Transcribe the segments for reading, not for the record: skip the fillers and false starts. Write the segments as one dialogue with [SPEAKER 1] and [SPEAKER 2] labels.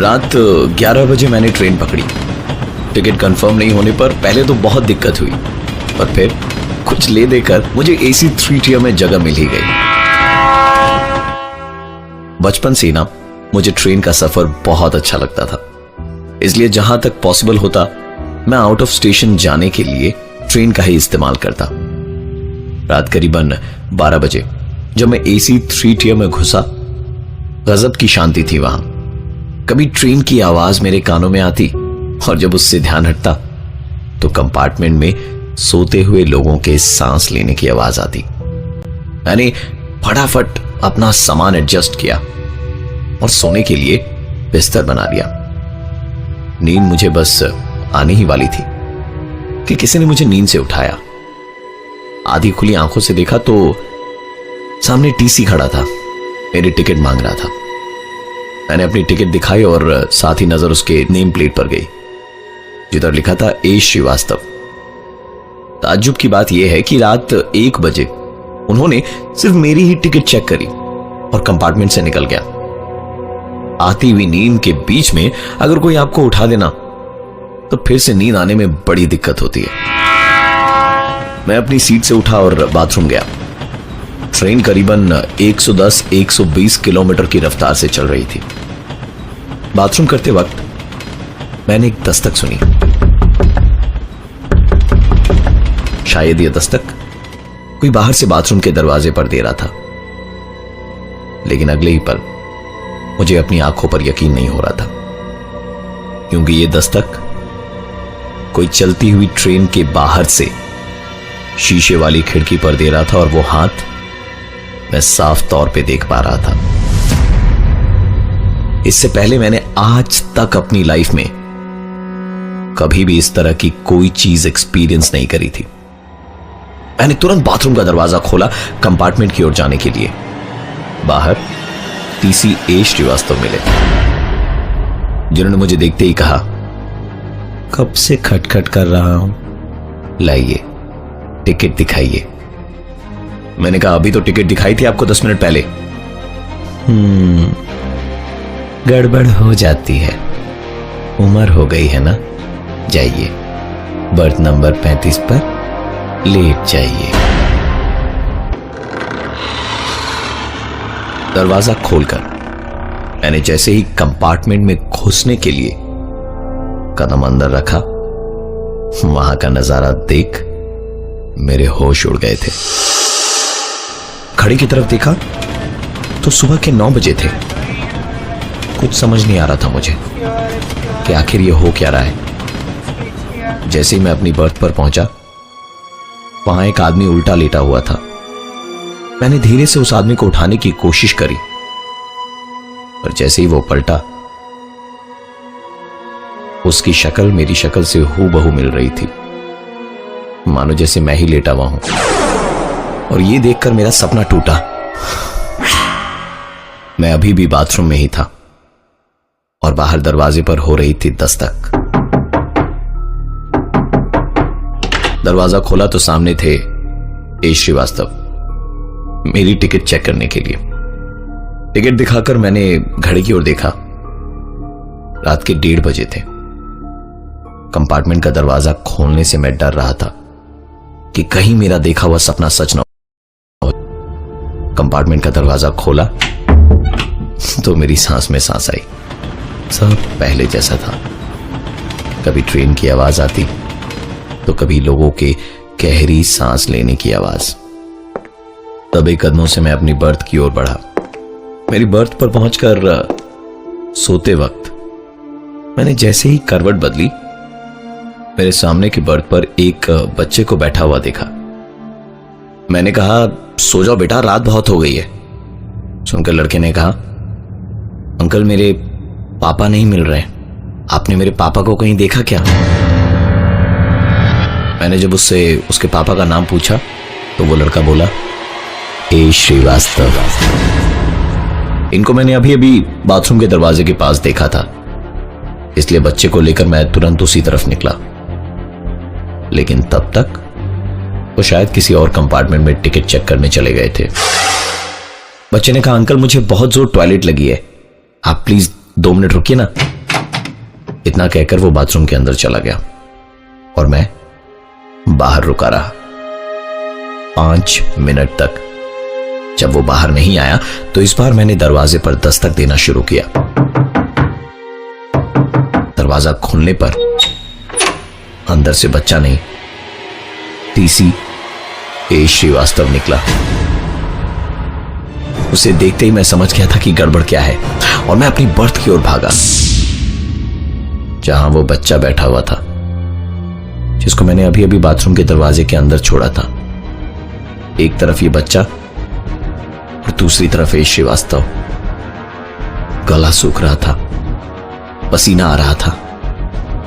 [SPEAKER 1] रात 11 बजे मैंने ट्रेन पकड़ी। टिकट कंफर्म नहीं होने पर पहले तो बहुत दिक्कत हुई, पर फिर कुछ ले देकर मुझे AC 3 tier में जगह मिल ही गई। बचपन से ना मुझे ट्रेन का सफर बहुत अच्छा लगता था, इसलिए जहां तक पॉसिबल होता मैं आउट ऑफ स्टेशन जाने के लिए ट्रेन का ही इस्तेमाल करता। रात करीबन 12 बजे जब मैं AC 3 tier में घुसा, गजब की शांति थी वहां। कभी ट्रेन की आवाज मेरे कानों में आती और जब उससे ध्यान हटता तो कंपार्टमेंट में सोते हुए लोगों के सांस लेने की आवाज आती। मैंने फटाफट अपना सामान एडजस्ट किया और सोने के लिए बिस्तर बना लिया। नींद मुझे बस आने ही वाली थी कि किसी ने मुझे नींद से उठाया। आधी खुली आंखों से देखा तो सामने TC खड़ा था, मेरी टिकट मांग रहा था। मैंने अपनी टिकट दिखाई और साथ ही नजर उसके नेम प्लेट पर गई, जिधर लिखा था A श्रीवास्तव। ताज्जुब की बात यह है कि रात 1 बजे उन्होंने सिर्फ मेरी ही टिकट चेक करी और कंपार्टमेंट से निकल गया। आती हुई नींद के बीच में अगर कोई आपको उठा देना तो फिर से नींद आने में बड़ी दिक्कत होती है। मैं अपनी सीट से उठा और बाथरूम गया। ट्रेन करीबन 110-120 किलोमीटर की रफ्तार से चल रही थी। बाथरूम करते वक्त मैंने एक दस्तक सुनी। शायद यह दस्तक कोई बाहर से बाथरूम के दरवाजे पर दे रहा था, लेकिन अगले ही पल मुझे अपनी आंखों पर यकीन नहीं हो रहा था, क्योंकि यह दस्तक कोई चलती हुई ट्रेन के बाहर से शीशे वाली खिड़की पर दे रहा था और वो हाथ मैं साफ तौर पे देख पा रहा था। इससे पहले मैंने आज तक अपनी लाइफ में कभी भी इस तरह की कोई चीज एक्सपीरियंस नहीं करी थी। मैंने तुरंत बाथरूम का दरवाजा खोला कंपार्टमेंट की ओर जाने के लिए। बाहर TC A श्रीवास्तव मिले, जिन्होंने मुझे देखते ही कहा, कब से खटखट कर रहा हूं, लाइए टिकट दिखाइए। मैंने कहा, अभी तो टिकट दिखाई थी आपको 10 मिनट पहले। गड़बड़ हो जाती है, उम्र हो गई है ना, जाइए बर्थ नंबर 35 पर लेट जाइए। दरवाजा खोलकर मैंने जैसे ही कंपार्टमेंट में घुसने के लिए कदम अंदर रखा, वहां का नजारा देख मेरे होश उड़ गए थे। घड़ी की तरफ देखा तो सुबह के 9 बजे थे। कुछ समझ नहीं आ रहा था मुझे कि आखिर ये हो क्या रहा है। जैसे ही मैं अपनी बर्थ पर पहुंचा, वहां एक आदमी उल्टा लेटा हुआ था। मैंने धीरे से उस आदमी को उठाने की कोशिश करी, पर जैसे ही वो पलटा, उसकी शक्ल मेरी शक्ल से हूबहू मिल रही थी, मानो जैसे मैं ही लेटा हुआ हूं। और ये देखकर मेरा सपना टूटा। मैं अभी भी बाथरूम में ही था और बाहर दरवाजे पर हो रही थी दस्तक। दरवाजा खोला तो सामने थे A श्रीवास्तव, मेरी टिकट चेक करने के लिए। टिकट दिखाकर मैंने घड़ी की ओर देखा। रात के 1:30 बजे थे। कंपार्टमेंट का दरवाजा खोलने से मैं डर रहा था कि कहीं मेरा देखा हुआ सपना सच न हो। कंपार्टमेंट का दरवाजा खोला तो मेरी सांस में सांस आई। सब पहले जैसा था। कभी ट्रेन की आवाज आती तो कभी लोगों के गहरी सांस लेने की आवाज। दबे कदमों से मैं अपनी बर्थ की ओर बढ़ा। मेरी बर्थ पर पहुंचकर सोते वक्त मैंने जैसे ही करवट बदली, मेरे सामने की बर्थ पर एक बच्चे को बैठा हुआ देखा। मैंने कहा, सो जाओ बेटा, रात बहुत हो गई है। सुनकर लड़के ने कहा, अंकल मेरे पापा नहीं मिल रहे, आपने मेरे पापा को कहीं देखा क्या? मैंने जब उससे उसके पापा का नाम पूछा तो वो लड़का बोला, A श्रीवास्तव। इनको मैंने अभी अभी बाथरूम के दरवाजे के पास देखा था, इसलिए बच्चे को लेकर मैं तुरंत उसी तरफ निकला। लेकिन तब तक वो शायद किसी और कंपार्टमेंट में टिकट चेक करने चले गए थे। बच्चे ने कहा, अंकल मुझे बहुत जोर टॉयलेट लगी है, आप प्लीज 2 मिनट रुकिए ना। इतना कहकर वो बाथरूम के अंदर चला गया और मैं बाहर रुका रहा 5 मिनट तक। जब वो बाहर नहीं आया तो इस बार मैंने दरवाजे पर दस्तक देना शुरू किया। दरवाजा खोलने पर अंदर से बच्चा नहीं, टीसी ए श्रीवास्तव निकला। उसे देखते ही मैं समझ गया था कि गड़बड़ क्या है और मैं अपनी बर्थ की ओर भागा, जहां वो बच्चा बैठा हुआ था जिसको मैंने अभी अभी बाथरूम के दरवाजे के अंदर छोड़ा था। एक तरफ ये बच्चा और दूसरी तरफ ए श्रीवास्तव। गला सूख रहा था, पसीना आ रहा था,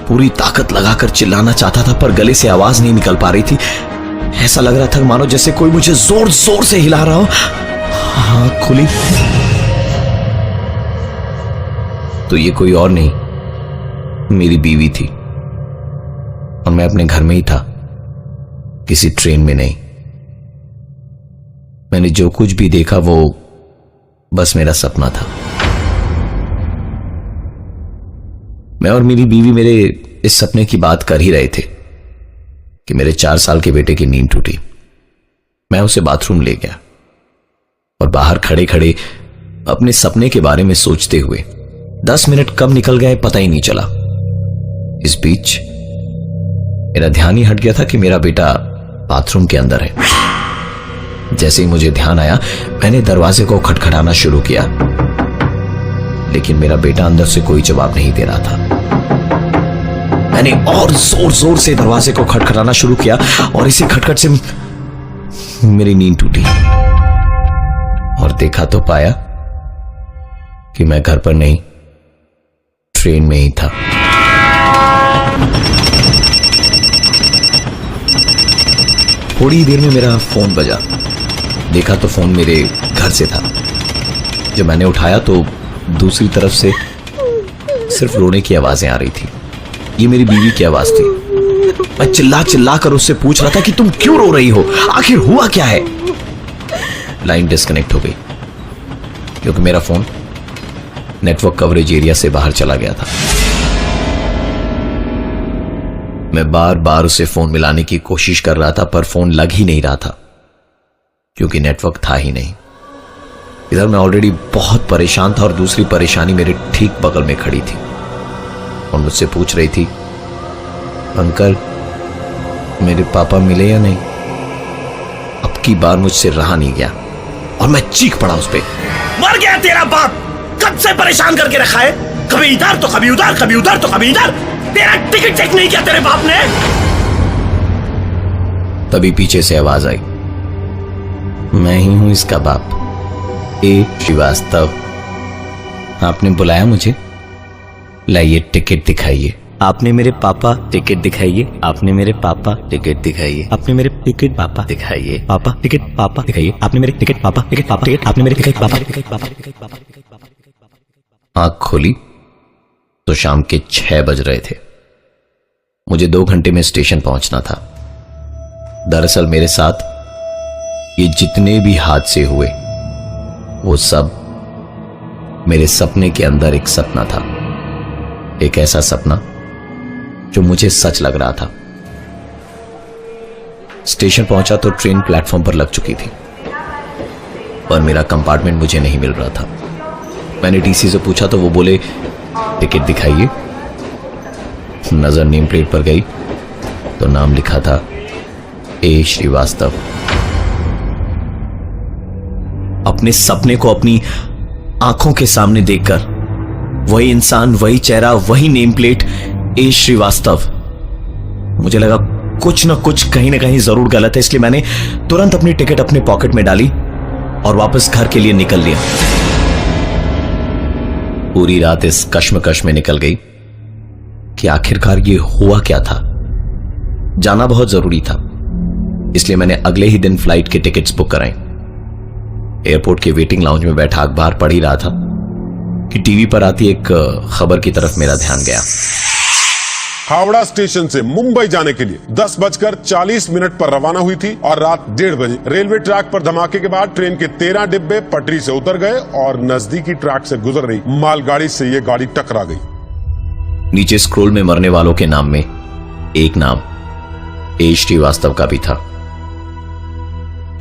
[SPEAKER 1] पूरी ताकत लगाकर चिल्लाना चाहता था पर गले से आवाज नहीं निकल पा रही थी। ऐसा लग रहा था मानो जैसे कोई मुझे जोर जोर से हिला रहा हो। आंख खुली तो ये कोई और नहीं, मेरी बीवी थी और मैं अपने घर में ही था, किसी ट्रेन में नहीं। मैंने जो कुछ भी देखा वो बस मेरा सपना था। मैं और मेरी बीवी मेरे इस सपने की बात कर ही रहे थे कि मेरे 4 साल के बेटे की नींद टूटी। मैं उसे बाथरूम ले गया और बाहर खड़े खड़े अपने सपने के बारे में सोचते हुए 10 मिनट कब निकल गए पता ही नहीं चला। इस बीच मेरा ध्यान ही हट गया था कि मेरा बेटा बाथरूम के अंदर है। जैसे ही मुझे ध्यान आया मैंने दरवाजे को खटखटाना शुरू किया, लेकिन मेरा बेटा अंदर से कोई जवाब नहीं दे रहा था। मैंने और जोर जोर से दरवाजे को खटखटाना शुरू किया और इसी खटखट से मेरी नींद टूटी और देखा तो पाया कि मैं घर पर नहीं, ट्रेन में ही था। थोड़ी देर में मेरा फोन बजा। देखा तो फोन मेरे घर से था। जब मैंने उठाया तो दूसरी तरफ से सिर्फ रोने की आवाजें आ रही थी। ये मेरी बीवी की आवाज थी। मैं चिल्ला चिल्ला कर उससे पूछ रहा था कि तुम क्यों रो रही हो, आखिर हुआ क्या है। लाइन डिस्कनेक्ट हो गई क्योंकि मेरा फोन नेटवर्क कवरेज एरिया से बाहर चला गया था। मैं बार बार उसे फोन मिलाने की कोशिश कर रहा था पर फोन लग ही नहीं रहा था क्योंकि नेटवर्क था ही नहीं। इधर मैं ऑलरेडी बहुत परेशान था और दूसरी परेशानी मेरे ठीक बगल में खड़ी थी और मुझसे पूछ रही थी, अंकल मेरे पापा मिले या नहीं। अब की बार मुझसे रहा नहीं गया और मैं चीख पड़ा उस पे, मर गया तेरा बाप, कब से परेशान करके रखा है, कभी इधर तो कभी उधर, कभी उधर तो कभी इधर, तेरा टिकट चेक नहीं किया तेरे बाप ने। तभी पीछे से आवाज आई, मैं ही हूं इसका बाप, ए श्रीवास्तव। आपने बुलाया मुझे, लाइए टिकट दिखाइए। आपने मेरे पापा टिकट दिखाइए, आपने मेरे पापा टिकट दिखाइए, आपने मेरे टिकट पापा दिखाइए, पापा टिकट पापा दिखाइए, आपने मेरे टिकट पापा टिकट पापा टिकट, आपने मेरे टिकट पापा टिकट पापा टिकट पापा टिकट पापा। आंख खोली तो शाम के 6 बज रहे थे। मुझे 2 घंटे में स्टेशन पहुंचना था। दरअसल मेरे साथ ये जितने भी हादसे हुए वो सब मेरे सपने के अंदर एक सपना था, एक ऐसा सपना जो मुझे सच लग रहा था। स्टेशन पहुंचा तो ट्रेन प्लेटफॉर्म पर लग चुकी थी पर मेरा कंपार्टमेंट मुझे नहीं मिल रहा था। मैंने टीसी से पूछा तो वो बोले टिकट दिखाइए। नजर नेम प्लेट पर गई तो नाम लिखा था ए श्रीवास्तव। अपने सपने को अपनी आंखों के सामने देखकर वही इंसान, वही चेहरा, वही नेम प्लेट, ए श्रीवास्तव, मुझे लगा कुछ ना कुछ कहीं ना कहीं जरूर गलत है। इसलिए मैंने तुरंत अपनी टिकट अपने पॉकेट में डाली और वापस घर के लिए निकल लिया। पूरी रात इस कश्मकश में निकल गई कि आखिरकार ये हुआ क्या था। जाना बहुत जरूरी था इसलिए मैंने अगले ही दिन फ्लाइट के टिकट्स बुक कराए। एयरपोर्ट के वेटिंग लाउंज में बैठा अखबार पढ़ ही रहा था कि टीवी पर आती एक खबर की तरफ मेरा ध्यान गया।
[SPEAKER 2] हावड़ा स्टेशन से मुंबई जाने के लिए 10:40 पर रवाना हुई थी और रात 1:30 बजे रेलवे ट्रैक पर धमाके के बाद ट्रेन के 13 डिब्बे पटरी से उतर गए और नजदीकी ट्रैक से गुजर रही मालगाड़ी से ये गाड़ी टकरा गई।
[SPEAKER 1] नीचे स्क्रोल में मरने वालों के नाम में एक नाम एच श्रीवास्तव का भी था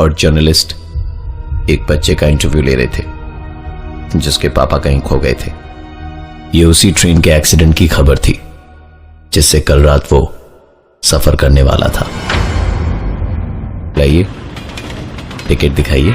[SPEAKER 1] और जर्नलिस्ट एक बच्चे का इंटरव्यू ले रहे थे जिसके पापा कहीं खो गए थे। ये उसी ट्रेन के एक्सीडेंट की खबर थी जिससे कल रात वो सफर करने वाला था। लाइए टिकट दिखाइए।